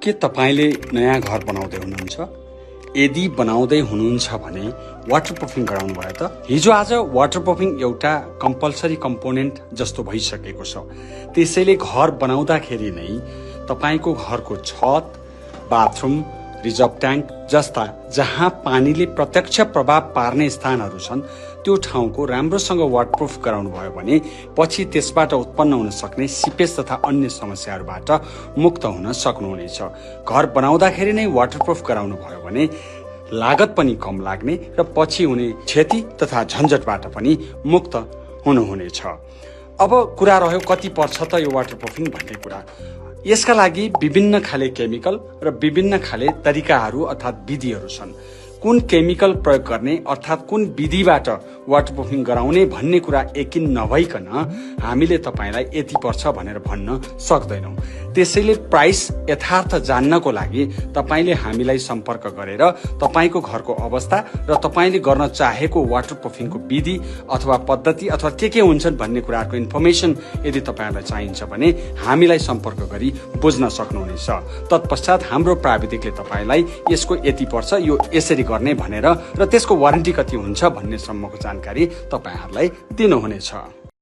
के तपाईले नयाँ घर बनाउँदै हुनुहुन्छ? यदि बनाउँदै हुनुहुन्छ भने वाटरप्रुफिङ गराउनु भयो त? हिजो आज वाटरप्रुफिङ एउटा कम्पल्सरी कम्पोनेन्ट जस्तो भइसकेको छ। त्यसैले घर बनाउँदाखेरि नै तपाईको घरको छत, बाथरुम, रिजर्भ ट्याङ्क जस्ता जहाँ पानीले प्रत्यक्ष प्रभाव पार्ने स्थानहरू छन् त्यो ठाउँको राम्रोसँग वाटरप्रुफ गराउनु भयो भने पछि त्यसबाट उत्पन्न हुन सक्ने सिपेज तथा अन्य समस्याहरूबाट मुक्त हुन सक्नुहुनेछ। घर बनाउँदाखेरि नै वाटरप्रुफ गराउनु भयो भने लागत पनि कम लाग्ने र पछि हुने क्षति तथा झन्झटबाट पनि मुक्त हुनुहुनेछ। अब कुरा रह्यो कति पर्छ त यो वाटरप्रुफिङ भन्ने कुरा। यसका लागि विभिन्न खाले केमिकल र विभिन्न खाले तरिकाहरू अर्थात् विधिहरू छन्। कुन केमिकल प्रयोग गर्ने अर्थात् कुन विधिबाट वाटरप्रुफिङ गराउने भन्ने कुरा यकिन नभइकन हामीले तपाईलाई यति पर्छ भनेर भन्न सक्दैनौं। त्यसैले प्राइस यथार्थ जान्नको लागि तपाईले हामीलाई सम्पर्क गरेर तपाईको घरको अवस्था र तपाईले गर्न चाहेको वाटरप्रुफिङको विधि अथवा पद्धति अथवा के हुन्छन् भन्ने कुराको इन्फर्मेसन यदि तपाईलाई चाहिन्छ भने हामीलाई सम्पर्क गरी बुझ्न सक्नुहुनेछ। तत्पश्चात हाम्रो प्राविधिकले तपाईलाई यसको यति पर्छ, यो यसरी गर्ने भनेर र त्यसको वारेन्टी कति हुन्छ भन्ने सम्मको जानकारी तपाईहरुलाई दिनुहुनेछ।